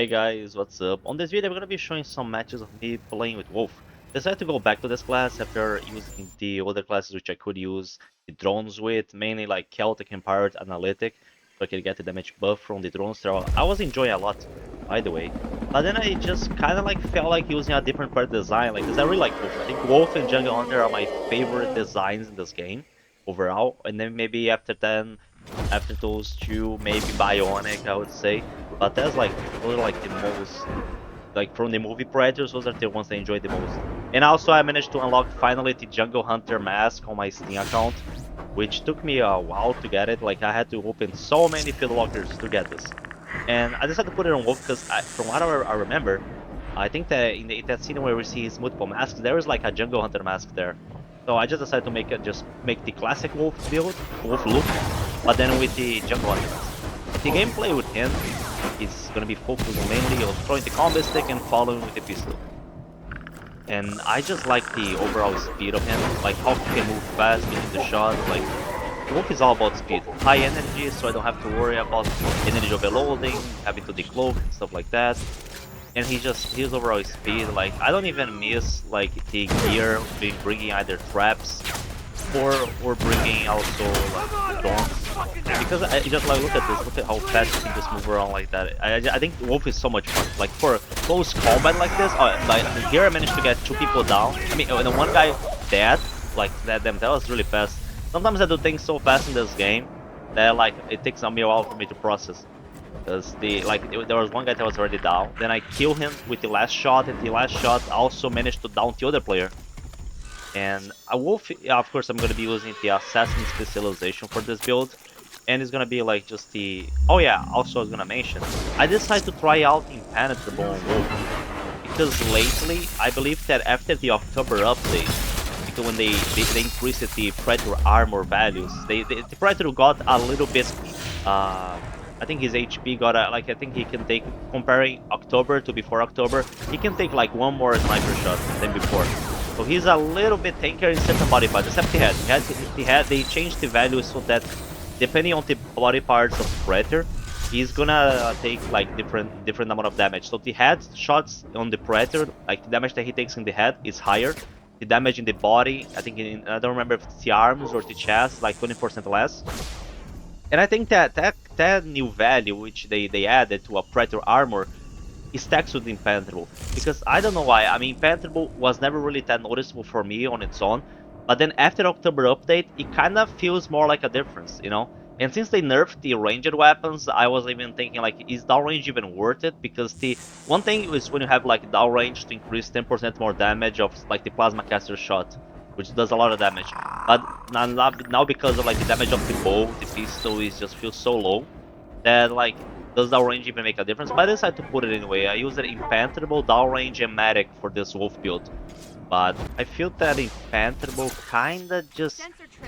Hey guys, what's up? On this video I'm gonna be showing some matches of me playing with Wolf. Decided to go back to this class after using the other classes which I could use the drones with, mainly like Celtic and Pirate Analytic, so I could get the damage buff from the drones. So I was enjoying a lot, by the way. But then I just kinda like felt like using a different part design, like because I really like Wolf. I think Wolf and Jungle Hunter are my favorite designs in this game overall, and then maybe after those two, maybe Bionic, I would say. But that's like a little like the most, like from the movie Predators, those are the ones I enjoy the most. And also I managed to unlock finally the Jungle Hunter mask on my Steam account, which took me a while to get it. Like I had to open so many field lockers to get this. And I decided to put it on Wolf because from what I remember, I think that in that scene where we see his multiple masks, there is like a Jungle Hunter mask there. So I just decided to make the classic Wolf build, Wolf look, but then with the Jungle Hunter mask. The gameplay with him is gonna be focused mainly on throwing the combat stick and following with the pistol. And I just like the overall speed of him, like how he can move fast between the shots. Like Wolf is all about speed, high energy, so I don't have to worry about energy overloading, having to decloak and stuff like that. And his overall speed, like I don't even miss like the gear being bringing either traps or bringing also like drones. Because I just like look at this, look at how fast he can just move around like that. I think Wolf is so much fun. Like for close combat like this, like here I managed to get two people down. I mean, when one guy dead, like that was really fast. Sometimes I do things so fast in this game that like it takes me a while for me to process. Because there was one guy that was already down. Then I kill him with the last shot, and the last shot also managed to down the other player. And a Wolf, yeah, of course, I'm gonna be using the Assassin specialization for this build, and it's gonna be like just the. Oh yeah, also I was gonna mention, I decided to try out Impenetrable on Wolf because lately I believe that after the October update, because when they increased the Predator armor values, the Predator got a little bit. I think his HP got a, like I think he can take, comparing October to before October, he can take like one more sniper shot than before. So he's a little bit tankier in certain body parts, except they changed the values so that depending on the body parts of the Predator, he's gonna take like different amount of damage. So the head shots on the Predator, like the damage that he takes in the head is higher. The damage in the body, I think I don't remember if it's the arms or the chest, like 20% less. And I think that new value which they added to a Predator armor stacks with Impenetrable, because I don't know why. I mean, Impenetrable was never really that noticeable for me on its own, but then after October update, it kind of feels more like a difference, you know? And since they nerfed the ranged weapons, I was even thinking like, is downrange even worth it? Because the one thing is when you have like downrange to increase 10% more damage of like the Plasma Caster shot, which does a lot of damage. But now because of like the damage of the bow, the pistol is just feels so low that like does downrange even make a difference? But I decided to put it anyway. I use it Impenetrable, downrange, and Medic for this Wolf build. But I feel that Impenetrable kinda just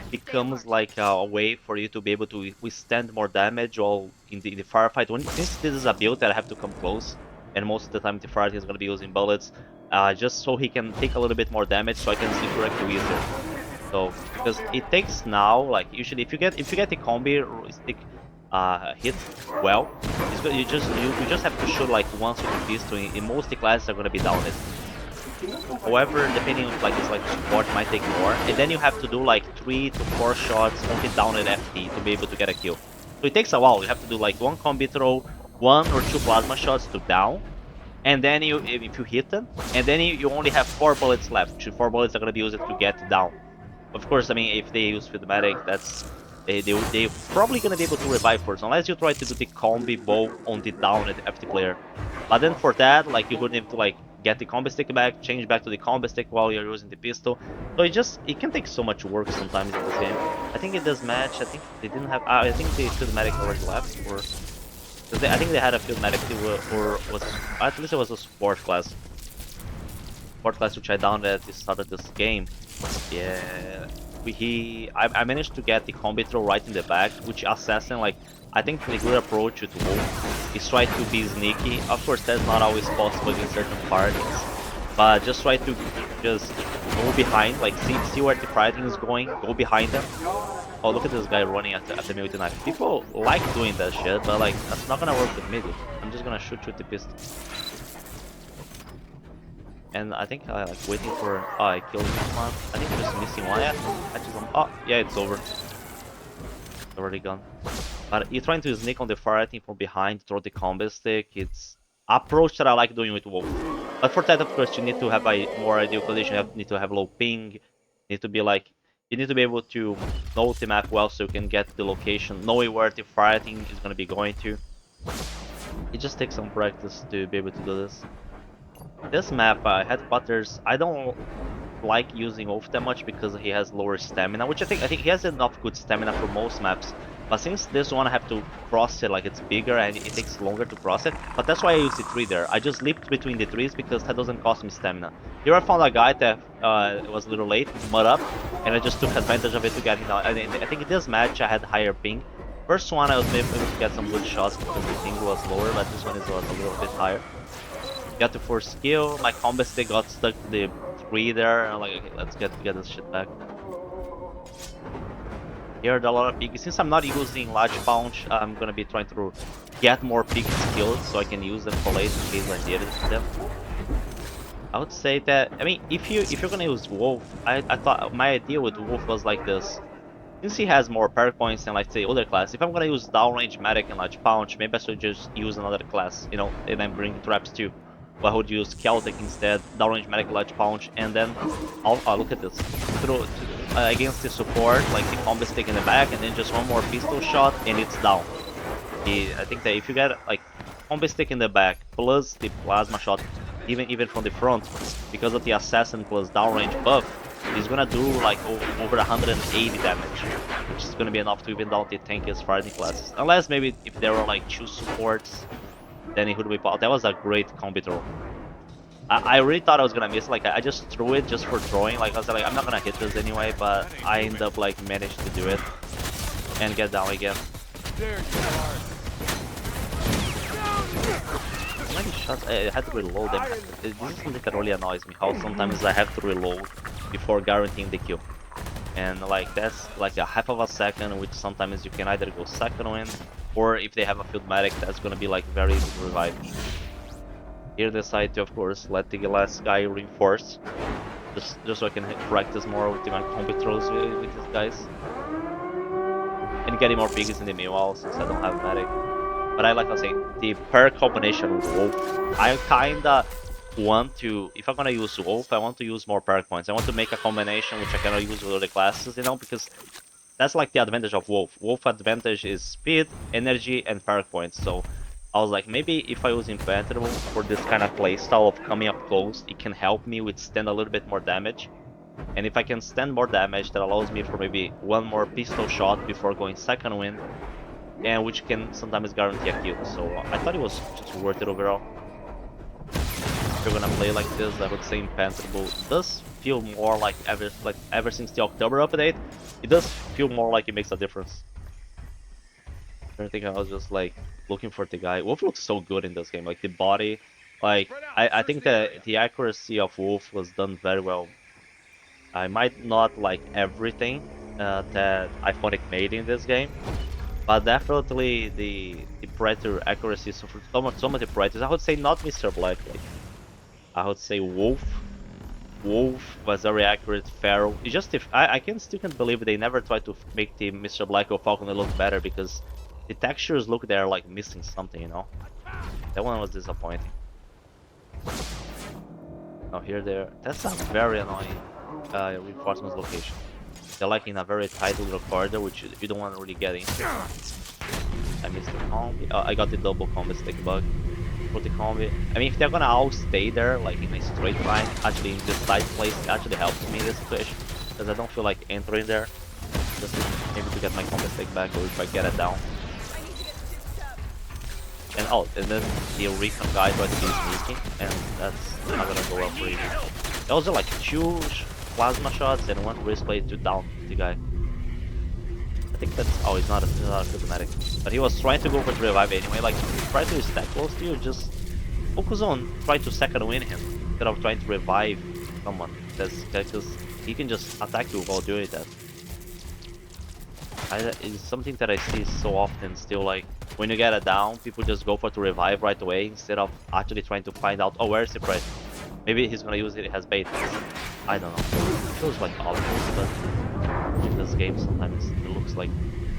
becomes like a way for you to be able to withstand more damage all in the firefight. Since this is a build that I have to come close, and most of the time the firefight is gonna be using bullets, just so he can take a little bit more damage, so I can see correctly easier. So because it takes now, like usually if you get the combi stick hit well, you just have to shoot like once with the pistol. In most the classes are gonna be downed. However, depending on like it's like support might take more, and then you have to do like 3 to 4 shots on the downed FT to be able to get a kill. So it takes a while. You have to do like one combi throw, 1 or 2 plasma shots to down, and then if you hit them, and then you only have 4 bullets left. 4 bullets are gonna be used to get down. Of course, I mean if they use Field Medic, that's they're probably gonna be able to revive first, unless you try to do the combi bow on the downed FT player. But then for that, like you would need to like get the combi stick back, change back to the combi stick while you're using the pistol. So it can take so much work sometimes in this game. I think it does match. I think they didn't have. I think the Field Medic already left, or I think they had a Field Medic or was at least it was a support class. Support class which I downed at the start of this game. Yeah. I managed to get the combi throw right in the back, which Assassin, like, I think the good approach with Wolf is try to be sneaky. Of course, that's not always possible in certain parties, but just try to just go behind, like see where the fighting is going, go behind them. Oh, look at this guy running at me with the knife. People like doing that shit, but like that's not gonna work with me, dude. I'm just gonna shoot you with the pistol. And I think I like waiting for. Oh, I killed one. I think I'm just missing one. Yeah, oh, yeah, it's over. It's already gone. But you're trying to sneak on the far, I think, from behind, throw the combo stick. It's approach that I like doing with Wolf. But for that, of course, you need to have a more ideal condition. You need to have low ping. You need to be like, you need to be able to know the map well, so you can get the location, knowing where the fighting is gonna be going to. It just takes some practice to be able to do this. This map, Headquarters, I don't like using Wolf that much because he has lower stamina, which I think he has enough good stamina for most maps. But since this one I have to cross it, like it's bigger and it takes longer to cross it. But that's why I use the tree there. I just leaped between the trees because that doesn't cost me stamina. Here I found a guy that was a little late, mud up, and I just took advantage of it to get him down. I think in this match I had higher ping. First one I was able to get some good shots because the ping was lower, but this one is a little bit higher. Got the first skill, my combo stick got stuck to the tree there, and I'm like, okay, let's get this shit back. Here are a lot of pig. Since I'm not using large punch, I'm gonna be trying to get more pig skills so I can use them for later in case I need them. I would say that, I mean, if you're gonna use Wolf, I thought my idea with Wolf was like this. Since he has more power points than, like, say, other class, if I'm gonna use downrange medic and large punch, maybe I should just use another class, you know, and then bring traps too. But I would use Celtic instead, downrange medic, large punch, and then I'll look at this. Against the support, like the combo stick in the back, and then just one more pistol shot, and it's down. I think that if you get like combo stick in the back plus the plasma shot, even from the front, because of the assassin plus downrange buff, he's gonna do like over 180 damage, which is gonna be enough to even down the tankiest fighting classes. Unless maybe if there were like 2 supports, then it would be. That was a great combo throw. I really thought I was gonna miss. Like I just threw it just for throwing. Like I was like, I'm not gonna hit this anyway, but I end up like managed to do it and get down again. Many shots. I had to reload them. This is something that really annoys me. How sometimes I have to reload before guaranteeing the kill, and like that's like a half of a second, which sometimes you can either go second win, or if they have a field medic, that's gonna be like very easy to revive. Here decide to, of course, let the last guy reinforce, just so I can practice more with my combo throws with these guys, and getting more biggest in the meanwhile since I don't have medic. But I like I say, the pair combination with Wolf, I kinda want to, if I'm gonna use Wolf, I want to use more perk points. I want to make a combination which I cannot use with other classes, you know, because that's like the advantage of Wolf. Wolf advantage is speed, energy, and perk points. So I was like, maybe if I use Impenetrable for this kind of playstyle of coming up close, it can help me withstand a little bit more damage. And if I can stand more damage, that allows me for maybe one more pistol shot before going second win, and which can sometimes guarantee a kill. So I thought it was just worth it overall. If you're gonna play like this, I would say Impenetrable does feel more like ever since the October update, it does feel more like it makes a difference. I think I was just like looking for the guy. Wolf looks so good in this game, like the body, like I think that the accuracy of Wolf was done very well. I might not like everything that Iconic made in this game, but definitely the Predator accuracy. So for some of the Predators, I would say not Mr. Black. Like I would say Wolf. Wolf was very accurate. Pharaoh. It's just if I still can't believe they never tried to make the Mr. Black or Falcon look better, because the textures look they're like missing something, you know. That one was disappointing. Oh, here they're. That's a very annoying reinforcements location. They're like in a very tight little corridor, which you don't want to really get into. I missed the combi. Oh, I got the double combi stick bug for the combi. I mean, if they're gonna all stay there, like in a straight line, actually in this tight place, it actually helps me in this situation, because I don't feel like entering there. Just maybe to get my combi stick back, or if I get it down. And oh, and then the recon guy tried to be sneaking, and that's not gonna go well for you. Those are like 2 plasma shots and 1 wrist plate to down the guy. I think that's. Oh, he's not a systematic. But he was trying to go for the revive anyway. Like, try to stack close to you, just focus on trying to second win him instead of trying to revive someone. Because he can just attack you while doing that. It's something that I see so often still, like, when you get a down, people just go for to revive right away instead of actually trying to find out, oh, where's the price? Maybe he's gonna use it as bait. I don't know. It feels like obvious, but in this game sometimes it looks like,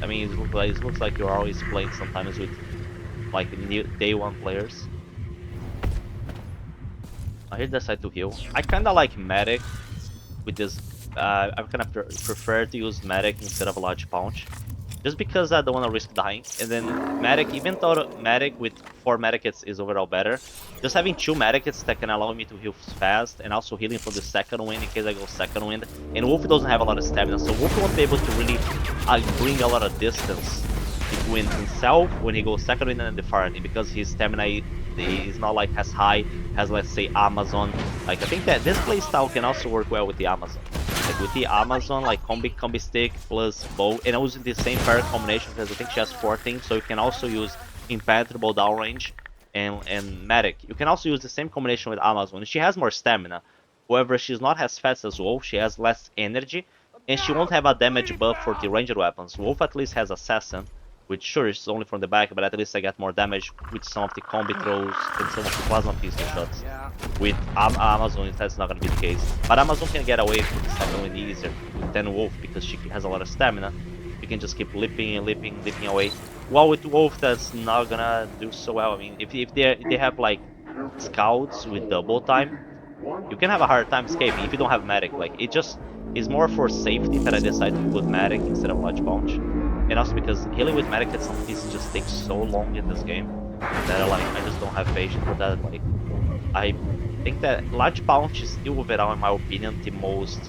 I mean, it looks like you're always playing sometimes with like new day one players. I here decide to heal. I kinda like medic with this. I kind of prefer to use medic instead of a large punch, just because I don't want to risk dying. And then medic, even though medic with 4 medikits is overall better, just having 2 medikits that can allow me to heal fast and also healing for the second wind in case I go second wind. And Wolf doesn't have a lot of stamina, so Wolf won't be able to really bring a lot of distance between himself when he goes second wind and the far ending, because his stamina is not like as high as, let's say, Amazon. Like, I think that this playstyle can also work well with the Amazon. Like with the Amazon, like combi stick plus bow, and I was in the same pair combination because I think she has 14, so you can also use impenetrable downrange and medic. You can also use the same combination with Amazon. She has more stamina. However, she's not as fast as Wolf, she has less energy, and she won't have a damage buff for the ranged weapons. Wolf at least has Assassin, which sure is only from the back, but at least I get more damage with some of the combi throws and some of the plasma pistol shots. With Amazon, that's not gonna be the case. But Amazon can get away with the second wind easier than Wolf because she has a lot of stamina. You can just keep leaping and leaping away. While with Wolf, that's not gonna do so well. I mean, if they have like scouts with double time, you can have a hard time escaping if you don't have medic. Like, it just is more for safety that I decided to put medic instead of large punch. And also because healing with medic at some pieces just takes so long in this game that I just don't have patience for that. Like, I think that large punch is still overall, in my opinion, the most,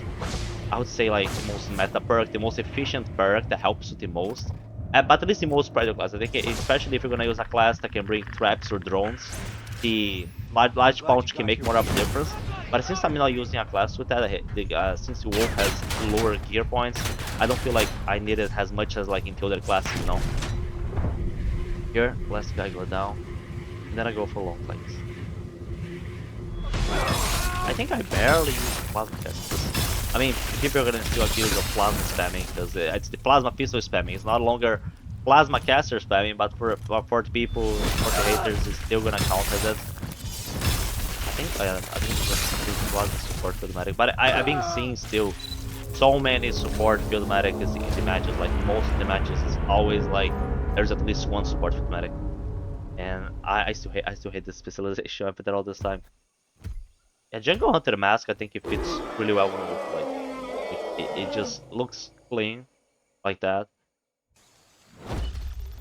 I would say, like the most meta perk, the most efficient perk that helps you the most. But at least the most practical class. I think, especially if you're gonna use a class that can bring traps or drones, the large punch can make more of a difference. But since I'm not using a class with that, since Wolf has lower gear points, I don't feel like I need it as much as like in the other classes, you know. Here, last guy go down, and then I go for long flanks. I think I barely use plasma test. I mean, people are gonna still accuse of plasma spamming because it's the plasma pistol spamming. It's not longer plasma caster spamming, but for the people, for the haters, it's still gonna count as it. I think it's plasma support field medic, but I've been seeing still so many support field medic in the matches. Like most of the matches, is always like there's at least one support field medic, and I still hate this specialization. I put that all this time. Yeah, Jungle Hunter mask, I think it fits really well with Wolf. Like, it just looks clean like that.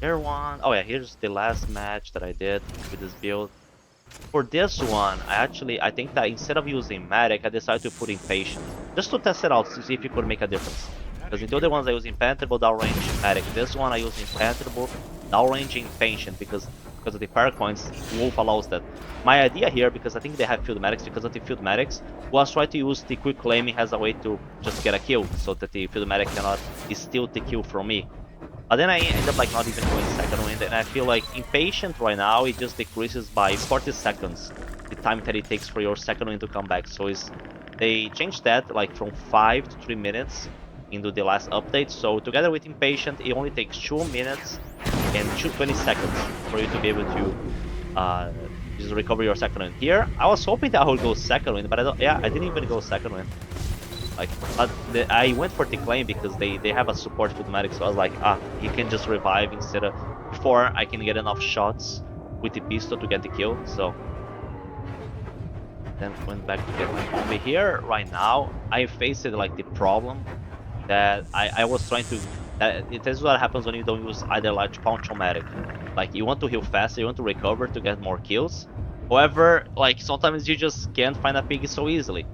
Here one, oh yeah, here's the last match that I did with this build. For this one, I think that instead of using medic, I decided to put Impatient, just to test it out to see if it could make a difference. Because in the other ones I use Impenetrable, Downrange, Medic. This one I use Impenetrable, Downrange, Impatient because of the power coins, Wolf allows that. My idea here, because I think they have field medics, because of the field medics, was try to use the quick claiming as a way to just get a kill, so that the field medic cannot steal the kill from me. But then I end up like not even going second wind, and I feel like Impatient right now, it just decreases by 40 seconds the time that it takes for your second wind to come back. So they changed that like from 5 to 3 minutes into the last update. So together with Impatient, it only takes 2 minutes and 20 seconds for you to be able to just recover your second wind. Here, I was hoping that I would go second wind, but I didn't even go second wind. Like, but I went for the claim because they have a support field medic, so I was like, he can just revive instead of before I can get enough shots with the pistol to get the kill. So then went back to get my combi. Here right now I faced like the problem that I was trying to. This is what happens when you don't use either large punch or medic. Like, you want to heal faster, you want to recover to get more kills. However, like sometimes you just can't find a pig so easily.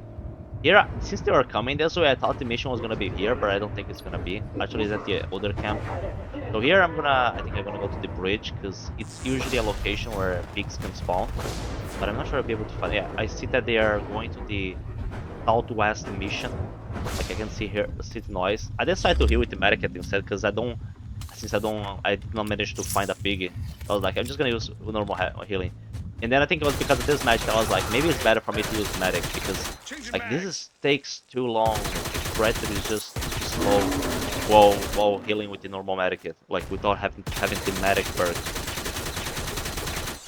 Here, since they were coming this way, I thought the mission was gonna be here, but I don't think it's gonna be. Actually, it's at the other camp. So here I think I'm gonna go to the bridge, because it's usually a location where pigs can spawn. But I'm not sure I'll be able to find it. Yeah, I see that they are going to the southwest mission. Like, I can see here, see the noise. I decided to heal with the medikit instead, because I did not manage to find a pig. I was like, I'm just gonna use normal healing. And then I think it was because of this match that I was like, maybe it's better for me to use medic, because like this takes too long. Threat is just too slow. while healing with the normal medic kit, like without having the medic perk.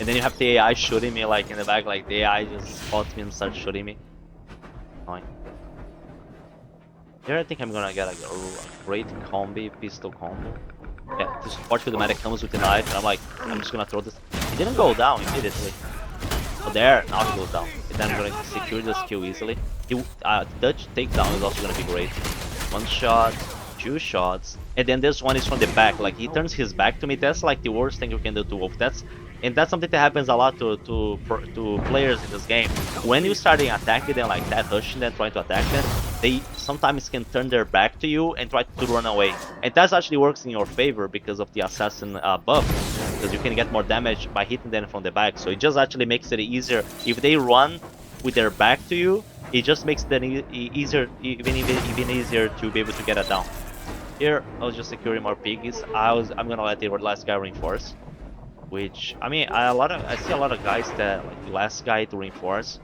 And then you have the AI shooting me like in the back, like the AI just spots me and starts shooting me. Annoying. Here I think I'm gonna get like a great combi, pistol combo. Yeah, the support with the medic comes with the knife, and I'm like, I'm just gonna throw this. He didn't go down immediately. So there, now he goes down. And then I'm gonna secure this kill easily. Dutch takedown is also gonna be great. One shot, two shots, and then this one is from the back. Like he turns his back to me. That's like the worst thing you can do to Wolf. That's something that happens a lot to players in this game. When you starting attacking them like that, rushing them, trying to attack them, they sometimes can turn their back to you and try to run away. And that actually works in your favor because of the assassin buff, because you can get more damage by hitting them from the back. So it just actually makes it easier if they run with their back to you. It just makes it easier, even easier to be able to get it down. Here, I was just securing more piggies. I'm gonna let the last guy reinforce. Which I mean, I see a lot of guys that like the last guy to reinforce.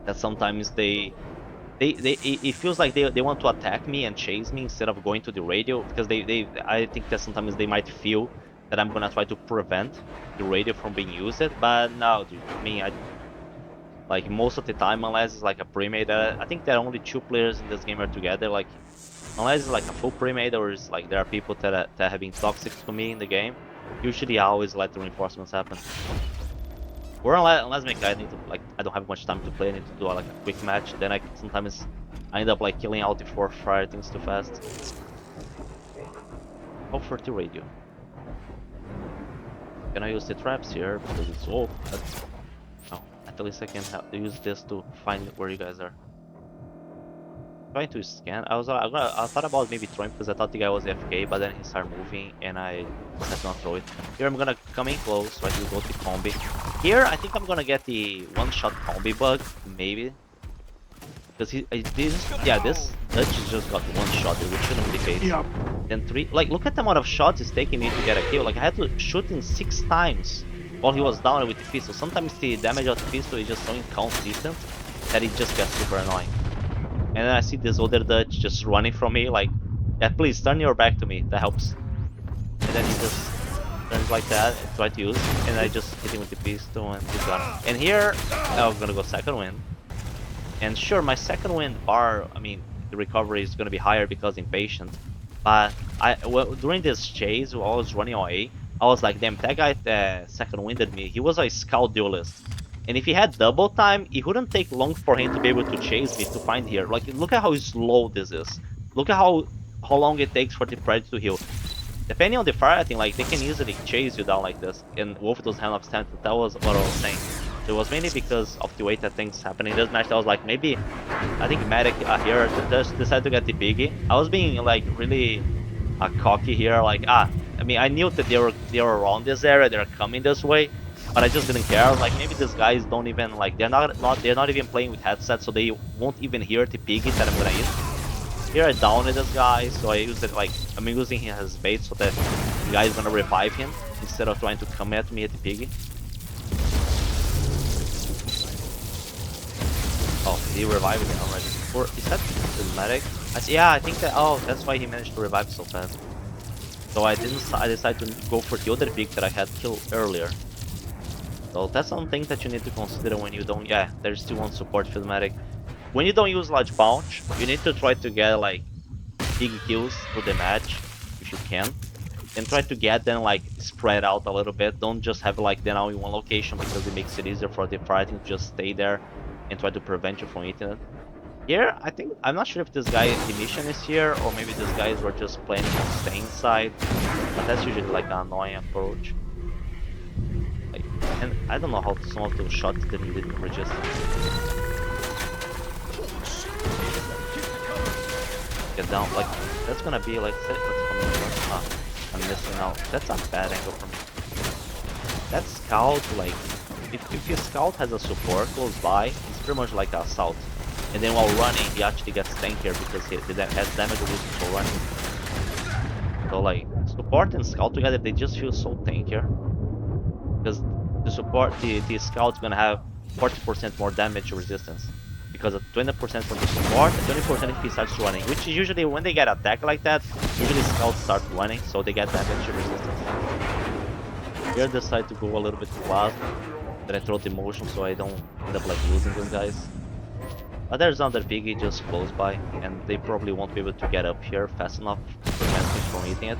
That sometimes it feels like they want to attack me and chase me instead of going to the radio, because I think that sometimes they might feel that I'm gonna try to prevent the radio from being used. But no, dude. I mean, like most of the time, unless it's like a pre-made, I think there are only 2 players in this game are together. Like unless it's like a full pre-made, or it's like there are people that have been toxic to me in the game. Usually I always let the reinforcements happen. Or unless like I need to, like I don't have much time to play, I need to do like a quick match, then sometimes I end up like killing out the 4 fire things too fast. Hope for the radio. Can I use the traps here because it's off? Oh, at least I can use this to find where you guys are. Trying to scan. I thought about maybe throwing because I thought the guy was AFK, but then he started moving and I had to not throw it. Here I'm gonna come in close so I can go to combi. Here I think I'm gonna get the one-shot combi bug, maybe. Because this Dutch just got one shot, which shouldn't be the case. Yep. Then 3, like look at the amount of shots it's taking me to get a kill. Like I had to shoot him 6 times while he was down with the pistol. Sometimes the damage of the pistol is just so inconsistent that it just gets super annoying. And then I see this other Dutch just running from me, like, yeah, please turn your back to me, that helps. And then he just turns like that and tries to use, and I just hit him with the pistol and he's gone. And here, I'm gonna go second wind. And sure, my second wind bar, I mean, the recovery is gonna be higher because impatient. But during this chase, while I was running away, I was like, damn, that guy second winded me. He was a scout duelist. And if he had double time, it wouldn't take long for him to be able to chase me to find here. Like, look at how slow this is. Look at how long it takes for the Predator to heal. Depending on the fire, I think like they can easily chase you down like this. And Wolf doesn't have enough stamina. That was what I was saying. So it was mainly because of the way that things happen in this match. I was like, maybe I think Medic here just decided to get the biggie. I was being like really cocky here. Like I mean, I knew that they were around this area. They're coming this way. But I just didn't care. Like maybe these guys don't even like they're not even playing with headsets, so they won't even hear the piggy that I'm gonna use. Here I downed this guy, so I use it like I'm using him as bait so that the guy is gonna revive him instead of trying to come at me at the piggy. Oh, he revived it already. Or is that the medic? Yeah, I think that. Oh, that's why he managed to revive so fast. So I decided to go for the other pig that I had killed earlier. So that's something that you need to consider when you don't, yeah, there's still one support field medic. When you don't use large punch, you need to try to get like big kills through the match, if you can. And try to get them like spread out a little bit. Don't just have like them all in one location because it makes it easier for the fighting to just stay there and try to prevent you from eating it. Here, I'm not sure if this guy, the mission is here, or maybe these guys were just planning on staying inside. But that's usually like an annoying approach. And I don't know how some of those shots didn't register. Get down, like, that's gonna be like, let's come in. I'm missing out. That's a bad angle for me. That scout, like, if your scout has a support close by, it's pretty much like an assault. And then while running, he actually gets tankier because he has damage resistance for running. So like, support and scout together, they just feel so tankier. Because the support, the scout's gonna have 40% more damage resistance because of 20% from the support and 20% if he starts running, which is usually when they get attacked like that, Usually scouts start running, so they get damage resistance. Here I decide to go a little bit fast, then I throw the motion so I don't end up like losing these guys. But there's another piggy just close by, and they probably won't be able to get up here fast enough to prevent me from eating it.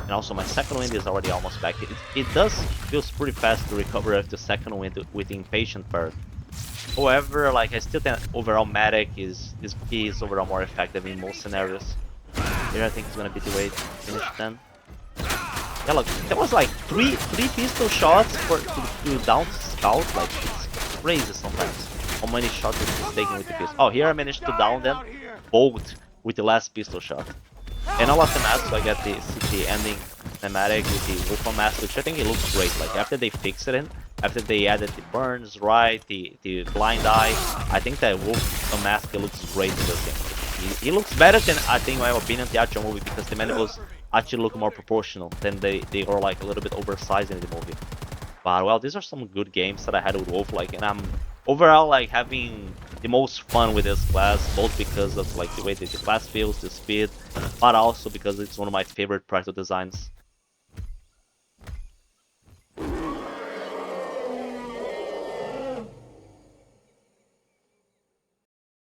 And also my second wind is already almost back. It does feels pretty fast to recover after second wind with the impatient bird. However, like I still think overall Matic is overall more effective in most scenarios. Here I think it's gonna be the way to finish then. Yeah, look, there was like three pistol shots to down scout. Like it's crazy sometimes how many shots it's taking with the pistol. Oh, here I managed to down them both with the last pistol shot. And I lost the mask, so I get the ending thematic with the Wolf mask, which I think it looks great. Like after they fix it in, after they added the burns, right, the blind eye, I think that Wolf mask looks great in this game. He looks better than I think, in my opinion, the actual movie, because the mandibles actually look more proportional than they are like a little bit oversized in the movie. But well, these are some good games that I had with Wolf, like, and I'm overall like having the most fun with this class, both because of like the way that the class feels, the speed, but also because it's one of my favorite Predator designs.